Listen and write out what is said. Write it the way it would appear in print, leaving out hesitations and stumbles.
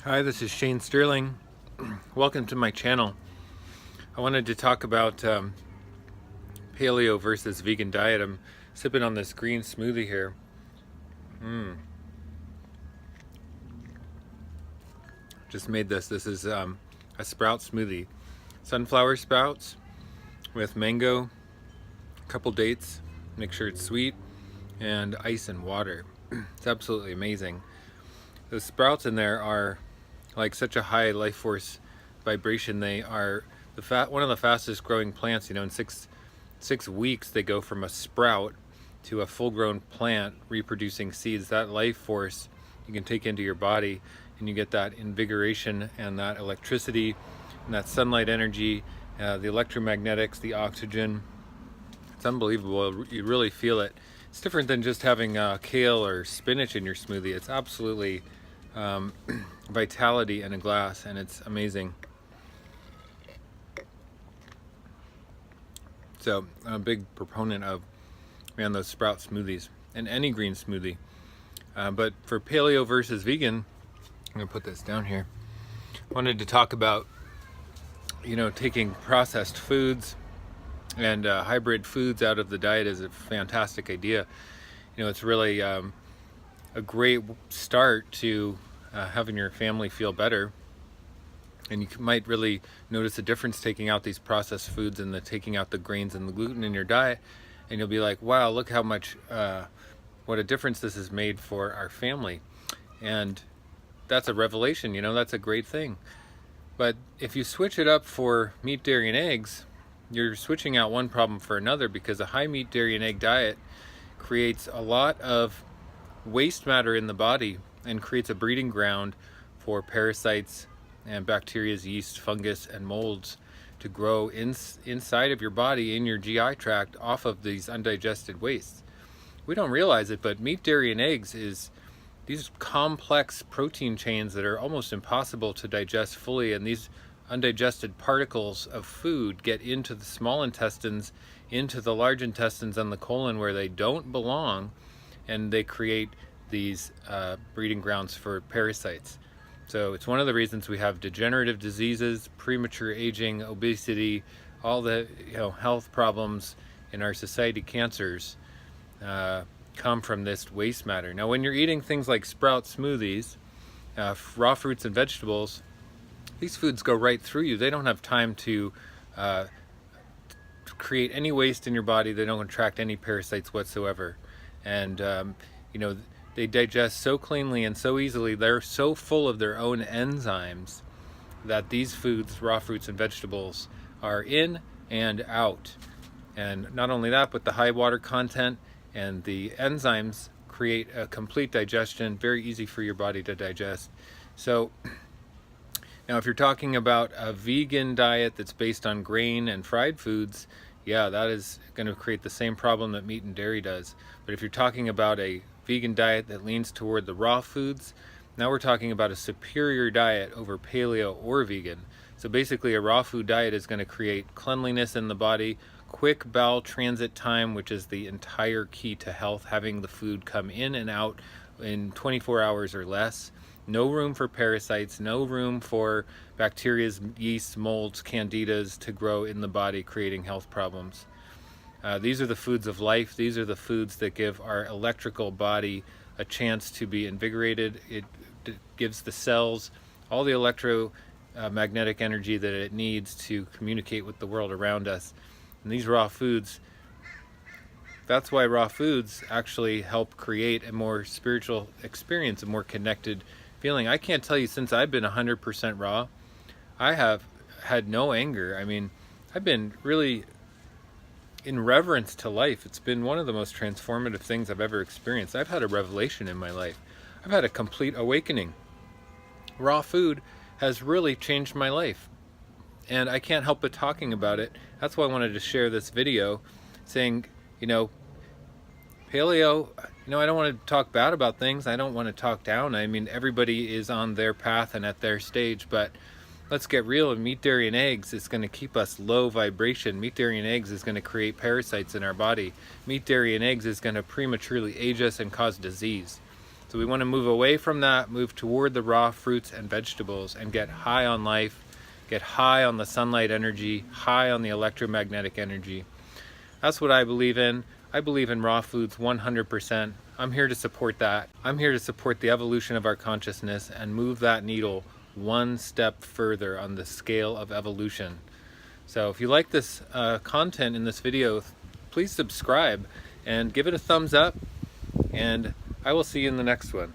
Hi, this is Shane Sterling. Welcome to my channel. I wanted to talk about paleo versus vegan diet. I'm sipping on this green smoothie here. Just made this. This is a sprout smoothie. Sunflower sprouts with mango, a couple dates, make sure it's sweet, and ice and water. It's absolutely amazing. The sprouts in there are like such a high life force vibration. They are one of the fastest growing plants. In six weeks they go from a sprout to a full grown plant reproducing seeds. That life force you can take into your body, and you get that invigoration and that electricity and that sunlight energy, the electromagnetics, the oxygen. It's unbelievable. You really feel it. It's different than just having kale or spinach in your smoothie. It's absolutely vitality in a glass, and it's amazing. So I'm a big proponent of those sprout smoothies and any green smoothie. But for paleo versus vegan, I'm gonna put this down here. I wanted to talk about taking processed foods and hybrid foods out of the diet is a fantastic idea. It's really a great start to having your family feel better, and you might really notice a difference taking out these processed foods and taking out the grains and the gluten in your diet, and you'll be like, wow, look how much what a difference this has made for our family. And that's a revelation. That's a great thing. But if you switch it up for meat, dairy, and eggs, you're switching out one problem for another, because a high meat, dairy, and egg diet creates a lot of waste matter in the body and creates a breeding ground for parasites and bacteria, yeast, fungus, and molds to grow inside of your body, in your GI tract, off of these undigested wastes. We don't realize it, but meat, dairy, and eggs is these complex protein chains that are almost impossible to digest fully, and these undigested particles of food get into the small intestines, into the large intestines and the colon, where they don't belong, and they create these breeding grounds for parasites. So it's one of the reasons we have degenerative diseases, premature aging, obesity, all the health problems in our society, cancers, come from this waste matter. Now, when you're eating things like sprout smoothies, raw fruits and vegetables, these foods go right through you. They don't have time to create any waste in your body. They don't attract any parasites whatsoever. And they digest so cleanly and so easily. They're so full of their own enzymes that these foods, raw fruits and vegetables, are in and out. And not only that, but the high water content and the enzymes create a complete digestion, very easy for your body to digest. So now, if you're talking about a vegan diet that's based on grain and fried foods, yeah, that is going to create the same problem that meat and dairy does. But if you're talking about a vegan diet that leans toward the raw foods, now we're talking about a superior diet over paleo or vegan. So basically, a raw food diet is going to create cleanliness in the body, quick bowel transit time, which is the entire key to health, having the food come in and out in 24 hours or less. No room for parasites, no room for bacteria, yeast, molds, candidas to grow in the body, creating health problems. These are the foods of life. These are the foods that give our electrical body a chance to be invigorated. It gives the cells all the electromagnetic energy that it needs to communicate with the world around us. And these raw foods, that's why raw foods actually help create a more spiritual experience, a more connected feeling. I can't tell you, since I've been 100% raw, I have had no anger. I mean, I've been really in reverence to life. It's been one of the most transformative things I've ever experienced. I've had a revelation in my life. I've had a complete awakening. Raw food has really changed my life, and I can't help but talking about it. That's why I wanted to share this video, saying, paleo, I don't want to talk bad about things. I don't want to talk down. I mean, everybody is on their path and at their stage, but let's get real. Meat, dairy, and eggs is going to keep us low vibration. Meat, dairy, and eggs is going to create parasites in our body. Meat, dairy, and eggs is going to prematurely age us and cause disease. So we want to move away from that, move toward the raw fruits and vegetables, and get high on life, get high on the sunlight energy, high on the electromagnetic energy. That's what I believe in. I believe in raw foods 100%. I'm here to support that. I'm here to support the evolution of our consciousness and move that needle one step further on the scale of evolution. So if you like this content in this video, please subscribe and give it a thumbs up, and I will see you in the next one.